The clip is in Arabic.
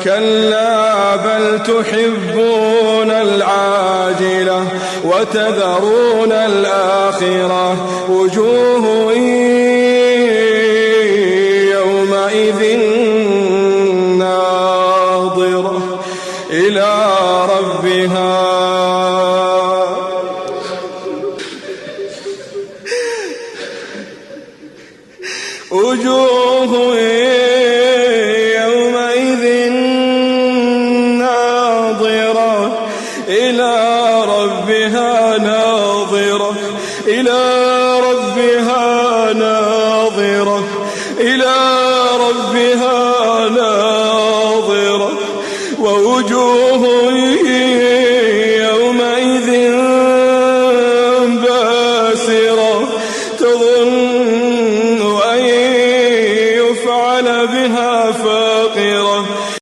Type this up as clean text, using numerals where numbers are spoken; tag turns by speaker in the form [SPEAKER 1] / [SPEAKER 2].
[SPEAKER 1] كلا بل تحبون العاجلة وتذرون الآخرة وجوه يومئذ ناظرة إلى ربها وجوه يومئذ ناظرة إلى ربها ناظرة إلى ربها ناظرة إلى ربها ناظرة ووجوه